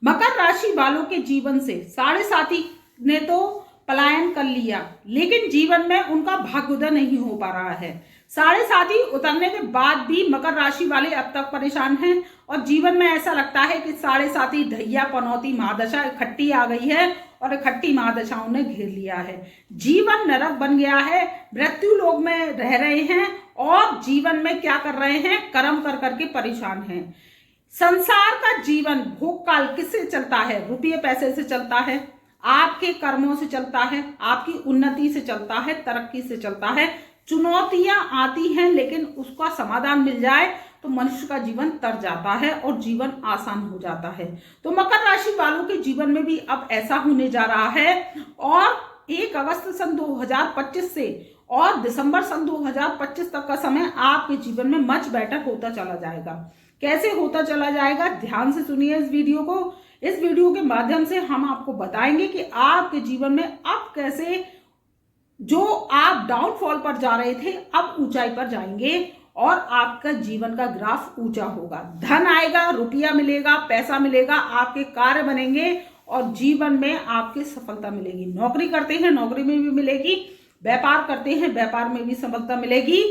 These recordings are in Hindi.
मकर राशि वालों के जीवन से साढ़े साथी ने तो पलायन कर लिया, लेकिन जीवन में उनका भाग्योदय नहीं हो पा रहा है। साढ़े साथी उतरने के बाद भी मकर राशि वाले अब तक परेशान हैं और जीवन में ऐसा लगता है कि साढ़े साथी ढैया पनौती महादशा इकट्ठी आ गई है और इकट्ठी महादशाओं ने घेर लिया है। जीवन नरक बन गया है, मृत्यु लोक में रह रहे हैं और जीवन में क्या कर रहे हैं, कर्म कर करके परेशान हैं। संसार का जीवन भोग काल किससे चलता है? रुपये पैसे से चलता है, आपके कर्मों से चलता है, आपकी उन्नति से चलता है, तरक्की से चलता है। चुनौतियां आती हैं, लेकिन उसका समाधान मिल जाए तो मनुष्य का जीवन तर जाता है और जीवन आसान हो जाता है। तो मकर राशि वालों के जीवन में भी अब ऐसा होने जा रहा है और 1 अगस्त सन 2025 से और दिसंबर सन 2025 तक का समय आपके जीवन में मच बेटर होता चला जाएगा। कैसे होता चला जाएगा, ध्यान से सुनिए इस वीडियो को। इस वीडियो के माध्यम से हम आपको बताएंगे कि आपके जीवन में अब कैसे जो आप डाउनफॉल पर जा रहे थे अब ऊंचाई पर जाएंगे और आपका जीवन का ग्राफ ऊंचा होगा। धन आएगा, रुपया मिलेगा, पैसा मिलेगा, आपके कार्य बनेंगे और जीवन में आपकी सफलता मिलेगी। नौकरी करते हैं, नौकरी में भी मिलेगी, व्यापार करते हैं, व्यापार में भी सफलता मिलेगी।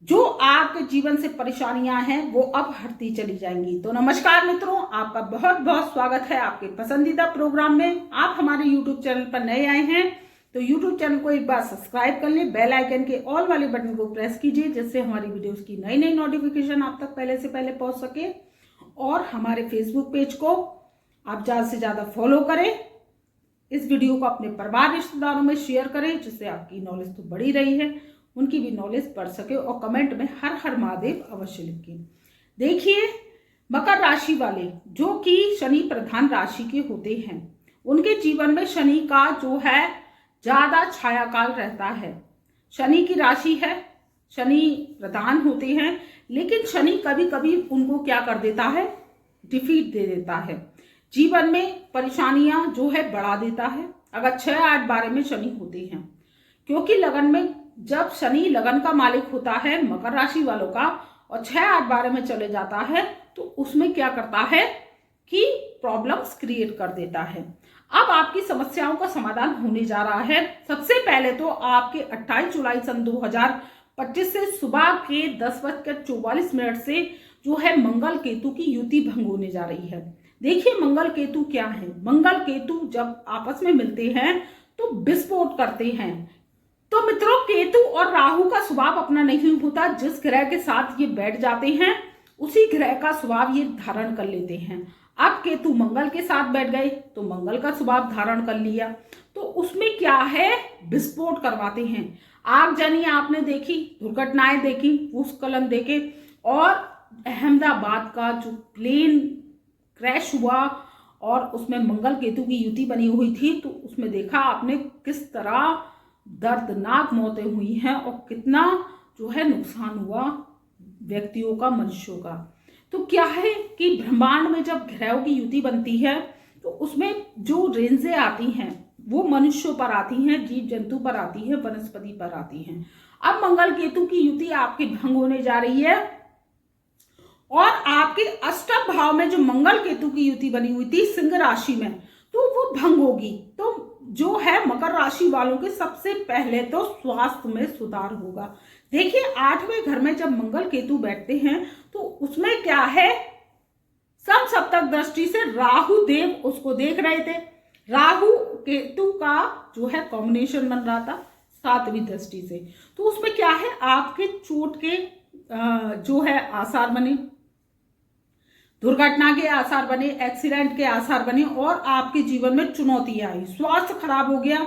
जो आपके जीवन से परेशानियां हैं वो अब हटती चली जाएंगी। तो नमस्कार मित्रों, आपका बहुत बहुत स्वागत है आपके पसंदीदा प्रोग्राम में। आप हमारे YouTube चैनल पर नए आए हैं तो YouTube चैनल को एक बार सब्सक्राइब कर लें, बेल आइकन के ऑल वाले बटन को प्रेस कीजिए जिससे हमारी वीडियोस की नई नई नोटिफिकेशन आप तक पहले से पहले पहुंच सके। और हमारे फेसबुक पेज को आप ज़्यादा से ज़्यादा फॉलो करें। इस वीडियो को अपने परिवार रिश्तेदारों में शेयर करें जिससे आपकी नॉलेज तो बढ़ी रही है, उनकी भी नॉलेज बढ़ सके। और कमेंट में हर हर महादेव अवश्य लिखें। देखिए, मकर राशि वाले जो कि शनि प्रधान राशि के होते हैं, उनके जीवन में शनि का जो है ज्यादा छाया काल रहता है। शनि की राशि है, शनि प्रधान होते हैं, लेकिन शनि कभी कभी उनको क्या कर देता है, डिफीट दे देता है। जीवन में परेशानियां जो है बढ़ा देता है अगर 6, 8, 12 में शनि होते हैं। क्योंकि लगन में जब शनि लगन का मालिक होता है मकर राशि वालों का और 6, 8, 12 में चले जाता है तो उसमें क्या करता है कि प्रॉब्लम्स क्रिएट कर देता है। अब आपकी समस्याओं का समाधान होने जा रहा है। सबसे पहले तो आपके 28 जुलाई सन 2025 से सुबह के 10:44 से जो है मंगल केतु की युति भंग होने जा रही है। देखिए, मंगल केतु क्या है। मंगल केतु जब आपस में मिलते हैं तो विस्फोट करते हैं। तो मित्रों, केतु और राहु का स्वभाव अपना नहीं होता। जिस ग्रह के साथ ये बैठ जाते हैं उसी ग्रह का स्वभाव ये धारण कर लेते हैं। अब केतु मंगल के साथ बैठ गए तो मंगल का स्वभाव धारण कर लिया, तो उसमें क्या है, विस्फोट करवाते हैं। आगजनी आपने देखी, दुर्घटनाएं देखी, भूस्खलन देखे और अहमदाबाद का जो प्लेन क्रैश हुआ और उसमें मंगल केतु की युति बनी हुई थी, तो उसमें देखा आपने किस तरह दर्दनाक मौतें हुई हैं और कितना जो है नुकसान हुआ व्यक्तियों का, मनुष्यों का। तो क्या है कि ब्रह्मांड में जब ग्रहों की युति बनती है तो उसमें जो रेंजें आती हैं वो मनुष्यों पर आती हैं, जीव जंतु पर आती है, वनस्पति पर आती हैं। अब मंगल केतु की युति आपकी भंग होने जा रही है और आपके अष्टम भाव में जो मंगल केतु की युति बनी हुई थी सिंह राशि में, तो वो भंग होगी। तो जो है मकर राशि वालों के सबसे पहले तो स्वास्थ्य में सुधार होगा। देखिए, 8वें घर में जब मंगल केतु बैठते हैं तो उसमें क्या है, सम सप्तक दृष्टि से राहु देव उसको देख रहे थे। राहु केतु का जो है कॉम्बिनेशन बन रहा था 7वीं दृष्टि से। तो उसमें क्या है, आपके चोट के जो है आसार बने, दुर्घटना के आसार बने, एक्सीडेंट के आसार बने और आपके जीवन में चुनौतियां आई। स्वास्थ्य खराब हो गया,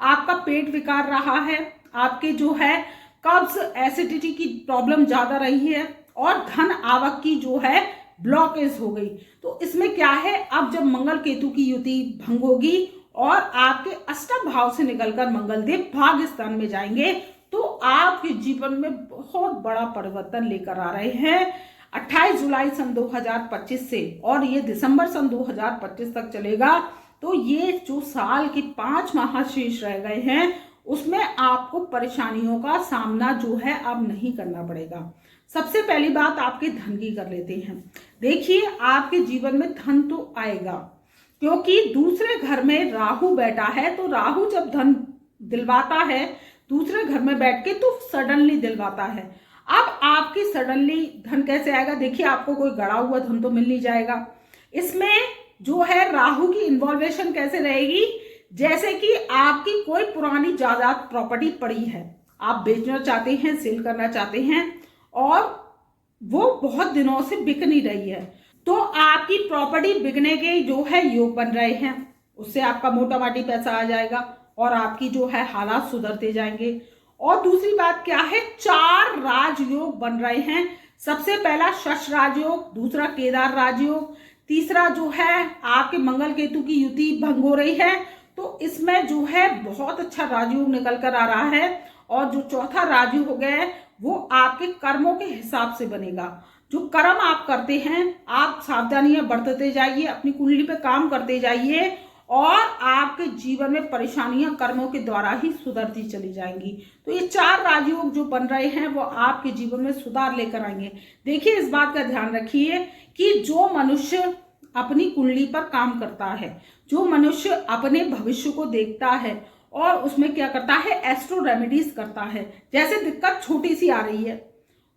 आपका पेट विकार रहा है, आपके जो है कब्ज, एसिडिटी की प्रॉब्लम ज्यादा रही है और धन आवक की जो है ब्लॉकेज हो गई। तो इसमें क्या है, अब जब मंगल केतु की युति भंग होगी और आपके अष्टम भाव से निकलकर मंगल देव भाग्य स्थान में जाएंगे तो आपके जीवन में बहुत बड़ा परिवर्तन लेकर आ रहे हैं। 28 जुलाई सन 2025 से और ये दिसंबर सन 2025 तक चलेगा। तो ये जो साल के 5 माह शेष रह गए हैं उसमें आपको परेशानियों का सामना जो है अब नहीं करना पड़ेगा। सबसे पहली बात आपके धन की कर लेते हैं। देखिए आपके जीवन में धन तो आएगा, क्योंकि दूसरे घर में राहु बैठा है, तो राहु जब धन दिलवाता है दूसरे घर में बैठ के तो सडनली दिलवाता है। अब आपकी सडनली धन कैसे आएगा? देखिए आपको कोई गड़ा हुआ धन तो मिल नहीं जाएगा। इसमें जो है राहु की इन्वॉल्वेशन कैसे रहेगी? जैसे कि आपकी कोई पुरानी जायदाद प्रॉपर्टी पड़ी है, आप बेचना चाहते हैं, सेल करना चाहते हैं और वो बहुत दिनों से बिक नहीं रही है, तो आपकी प्रॉपर्टी बिकने के जो है योग बन रहे हैं, उससे आपका मोटा माटी पैसा आ जाएगा और आपकी जो है हालात सुधरते जाएंगे। और दूसरी बात क्या है, 4 राजयोग बन रहे हैं। सबसे पहला शश राजयोग, दूसरा केदार राजयोग, तीसरा जो है आपके मंगल केतु की युति भंग हो रही है, तो इसमें जो है बहुत अच्छा राजयोग निकल कर आ रहा है। और जो चौथा राजयोग हो गया है वो आपके कर्मों के हिसाब से बनेगा। जो कर्म आप करते हैं आप सावधानियां बरतते जाइए, अपनी कुंडली पे काम करते जाइए और आपके जीवन में परेशानियां कर्मों के द्वारा ही सुधरती चली जाएंगी। तो ये 4 राजयोग जो बन रहे हैं वो आपके जीवन में सुधार लेकर आएंगे। देखिए इस बात का ध्यान रखिए कि जो मनुष्य अपनी कुंडली पर काम करता है, जो मनुष्य अपने भविष्य को देखता है और उसमें क्या करता है, एस्ट्रो रेमेडीज करता है। जैसे दिक्कत छोटी सी आ रही है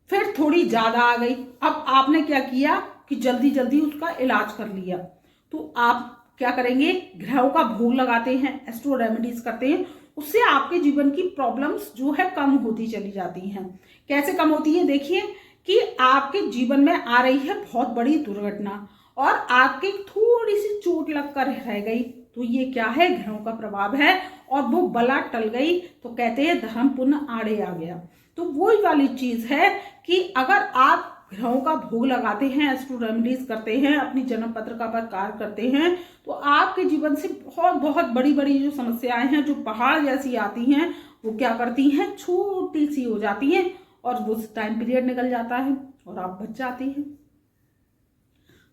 फिर थोड़ी ज्यादा आ गई, अब आपने क्या किया कि जल्दी जल्दी उसका इलाज कर लिया, तो आप क्या करेंगे, ग्रहों का भोग लगाते हैं, एस्ट्रो रेमेडीज करते हैं, उससे आपके जीवन की प्रॉब्लम्स जो है कम होती चली जाती हैं। कैसे कम होती है? देखिए कि आपके जीवन में आ रही है बहुत बड़ी दुर्घटना और आपके थोड़ी सी चोट लगकर रह गई, तो ये क्या है, ग्रहों का प्रभाव है और वो बला टल गई, तो कहते हैं धर्म पुण्य आड़े आ गया। तो वही वाली चीज है कि अगर आप ग्रहों का भोग लगाते हैं, एस्ट्रो रेमेडीज करते हैं, अपनी जन्म पत्रिका पर कार्य करते हैं, तो आपके जीवन से बहुत बहुत बड़ी बड़ी जो समस्याएं हैं, जो पहाड़ जैसी आती हैं, वो क्या करती हैं, छोटी सी हो जाती हैं और वो टाइम पीरियड निकल जाता है और आप बच जाती हैं।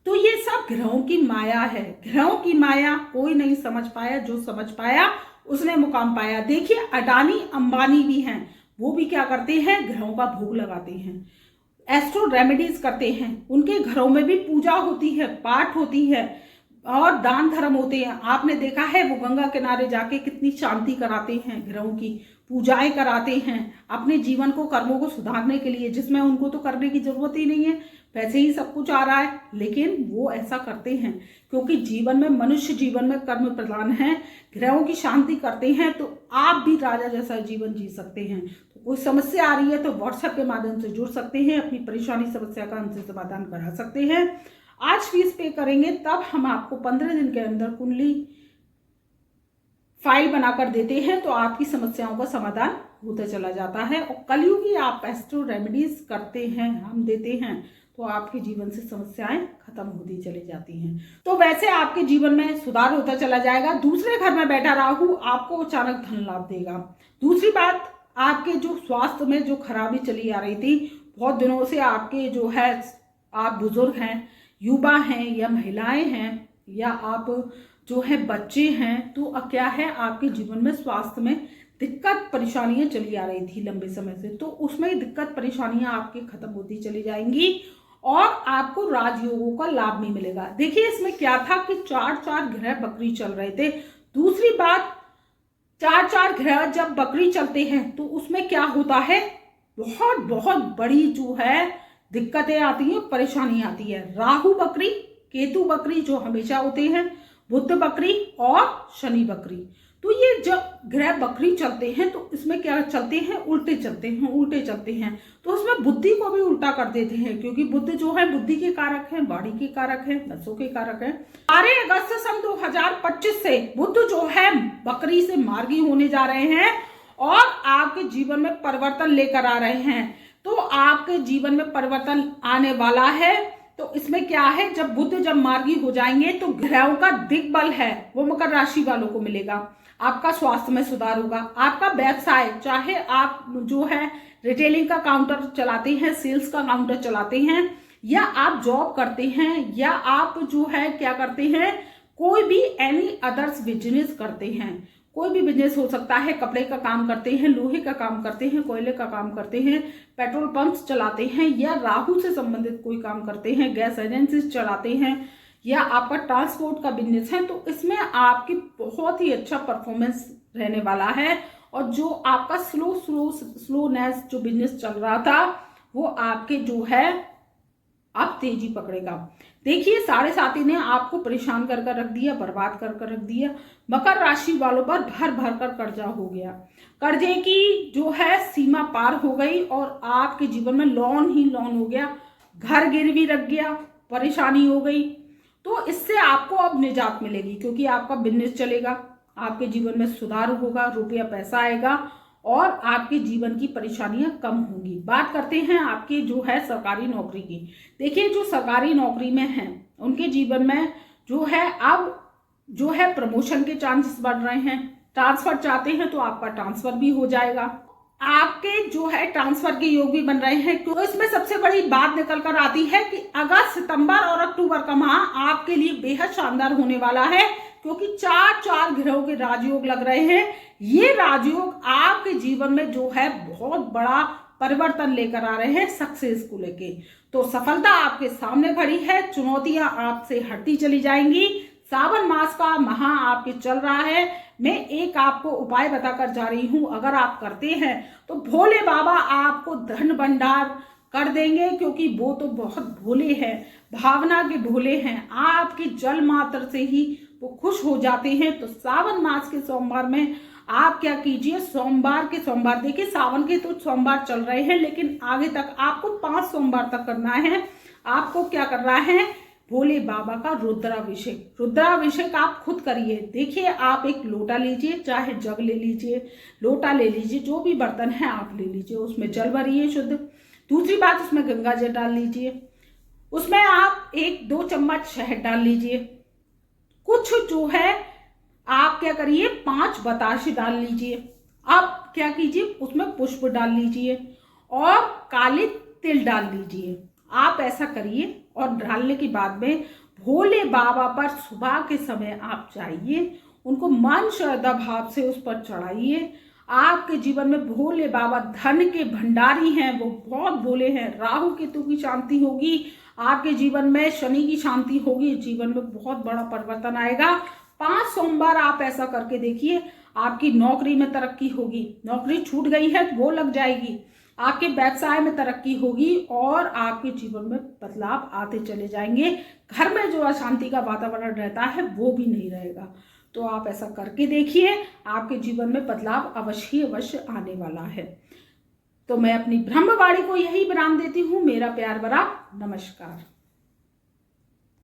तो ये सब ग्रहों की माया है। ग्रहों की माया कोई नहीं समझ पाया, जो समझ पाया उसने मुकाम पाया। देखिए अडानी अंबानी भी हैं, वो भी क्या करते हैं, ग्रहों का भोग लगाते हैं, एस्ट्रो रेमेडीज करते हैं, उनके घरों में भी पूजा होती है, पाठ होती है और दान धर्म होते हैं। आपने देखा है वो गंगा किनारे जाके कितनी शांति कराते हैं, ग्रहों की पूजाएं कराते हैं अपने जीवन को, कर्मों को सुधारने के लिए, जिसमें उनको तो करने की जरूरत ही नहीं है, वैसे ही सब कुछ आ रहा है, लेकिन वो ऐसा करते हैं क्योंकि जीवन में, मनुष्य जीवन में कर्म प्रधान है, ग्रहों की शांति करते हैं, तो आप भी राजा जैसा जीवन जी सकते हैं। तो कोई समस्या आ रही है तो व्हाट्सएप के माध्यम से जुड़ सकते हैं, अपनी परेशानी समस्या का हमसे समाधान करा सकते हैं। आज फीस पे करेंगे तब हम आपको 15 दिन के अंदर कुंडली फाइल बनाकर देते हैं, तो आपकी समस्याओं का समाधान होता चला जाता है। और कलयुगी आप एस्ट्रो रेमेडीज करते हैं, हम देते हैं, तो आपके जीवन से समस्याएं खत्म होती चली जाती हैं। तो वैसे आपके जीवन में सुधार होता चला जाएगा। दूसरे घर में बैठा राहु आपको अचानक धन लाभ देगा। दूसरी बात, आपके जो स्वास्थ्य में जो खराबी चली आ रही थी बहुत दिनों से, आपके जो है, आप बुजुर्ग हैं, युवा हैं या महिलाएं हैं या आप जो है बच्चे हैं, तो क्या है, आपके जीवन में स्वास्थ्य में दिक्कत परेशानियां चली आ रही थी लंबे समय से, तो उसमें दिक्कत परेशानियां आपकी खत्म होती चली जाएंगी और आपको राजयोगों का लाभ भी मिलेगा। देखिए इसमें क्या था कि 4-4 ग्रह बकरी चल रहे थे। दूसरी बात, 4-4 ग्रह जब बकरी चलते हैं तो उसमें क्या होता है, बहुत बहुत बड़ी जो है दिक्कतें आती हैं, परेशानी आती है। राहु बकरी, केतु बकरी जो हमेशा होते हैं, बुध बकरी और शनि बकरी, तो ये जब ग्रह बकरी चलते हैं तो इसमें क्या चलते हैं, उल्टे चलते हैं, उल्टे चलते हैं, तो उसमें बुद्धि को भी उल्टा कर देते हैं, क्योंकि बुध जो है बुद्धि के कारक हैं, वाणी के कारक हैं, नसों के कारक हैं। 12 अगस्त सन 2025 से बुध जो है बकरी से मार्गी होने जा रहे हैं और आपके जीवन में परिवर्तन लेकर आ रहे हैं। तो आपके जीवन में परिवर्तन आने वाला है। तो इसमें क्या है, जब बुध जब मार्गी हो जाएंगे तो ग्रहों का दिग्बल है वो मकर राशि वालों को मिलेगा। आपका स्वास्थ्य में सुधार होगा, आपका व्यवसाय, चाहे आप जो है रिटेलिंग का काउंटर चलाते हैं, सेल्स का काउंटर चलाते हैं, या आप जॉब करते हैं, या आप जो है क्या करते हैं, कोई भी एनी अदर्स बिजनेस करते हैं, कोई भी बिजनेस हो सकता है, कपड़े का काम करते हैं, लोहे का काम करते हैं, कोयले का काम करते हैं, पेट्रोल पंप्स चलाते हैं, या राहु से संबंधित कोई काम करते हैं, गैस एजेंसीज चलाते हैं, या आपका ट्रांसपोर्ट का बिजनेस है, तो इसमें आपकी बहुत ही अच्छा परफॉर्मेंस रहने वाला है। और जो आपका स्लोनेस जो बिजनेस चल रहा था वो आपके जो है आप तेजी पकड़ेगा। देखिए, साढ़े साथी ने आपको परेशान कर रख दिया, बर्बाद कर रख दिया। मकर राशि वालों पर भर भर कर कर्जा हो गया, कर्जे की जो है सीमा पार हो गई और आपके जीवन में लोन ही लोन हो गया, घर गिरवी रख गया, परेशानी हो गई। तो इससे आपको अब निजात मिलेगी, क्योंकि आपका बिजनेस चलेगा, आपके जीवन में सुधार होगा, रुपया पैसा आएगा और आपके जीवन की परेशानियां कम होंगी। बात करते हैं आपकी जो है सरकारी नौकरी की। देखिए, जो सरकारी नौकरी में हैं उनके जीवन में जो है अब जो है प्रमोशन के चांसेस बढ़ रहे हैं। ट्रांसफर चाहते हैं तो आपका ट्रांसफर भी हो जाएगा, आपके जो है ट्रांसफर के योग भी बन रहे हैं। तो इसमें सबसे बड़ी बात निकल कर आती है कि अगस्त, सितंबर और अक्टूबर का माह आपके लिए बेहद शानदार होने वाला है, क्योंकि चार ग्रहों के राजयोग लग रहे हैं। ये राजयोग आपके जीवन में जो है बहुत बड़ा परिवर्तन लेकर आ रहे हैं, सक्सेस को लेके। तो सफलता आपके सामने खड़ी है, चुनौतियां आपसे हटती चली जाएंगी। सावन मास का माह आपके चल रहा है। मैं एक आपको उपाय बताकर जा रही हूं, अगर आप करते हैं तो भोले बाबा आपको धन भंडार कर देंगे, क्योंकि वो तो बहुत भोले हैं, भावना के भोले हैं। आपके जल मात्र से ही वो खुश हो जाते हैं। तो सावन मास के सोमवार में आप क्या कीजिए, सोमवार देखिए सावन के तो सोमवार चल रहे हैं, लेकिन आगे तक आपको 5 सोमवार तक करना है। आपको क्या करना है, भोले बाबा का रुद्राभिषेक आप खुद करिए। देखिए, आप एक लोटा लीजिए, चाहे जग ले लीजिए, लोटा ले लीजिए, जो भी बर्तन है आप ले लीजिए, उसमें जल भरिए शुद्ध। दूसरी बात, उसमें गंगा जल डाल लीजिए, उसमें आप 1-2 चम्मच शहद डाल लीजिए, कुछ जो है आप क्या करिए 5 बताशे डाल लीजिए। आप क्या कीजिए, उसमें पुष्प डाल लीजिए और काले तिल डाल लीजिए। आप ऐसा करिए और डालने के बाद में भोले बाबा पर सुबह के समय आप जाइए, उनको मन श्रद्धा भाव से उस पर चढ़ाइए। आपके जीवन में भोले बाबा धन के भंडारी हैं, वो बहुत भोले हैं। राहु केतु की शांति होगी, आपके जीवन में शनि की शांति होगी, जीवन में बहुत बड़ा परिवर्तन आएगा। 5 सोमवार आप ऐसा करके देखिए, आपकी नौकरी में तरक्की होगी, नौकरी छूट गई है वो लग जाएगी, आपके व्यवसाय में तरक्की होगी और आपके जीवन में बदलाव आते चले जाएंगे। घर में जो अशांति का वातावरण रहता है वो भी नहीं रहेगा। तो आप ऐसा करके देखिए, आपके जीवन में बदलाव अवश्य आने वाला है। तो मैं अपनी ब्रह्मवाणी को यही विराम देती हूँ। मेरा प्यार भरा नमस्कार।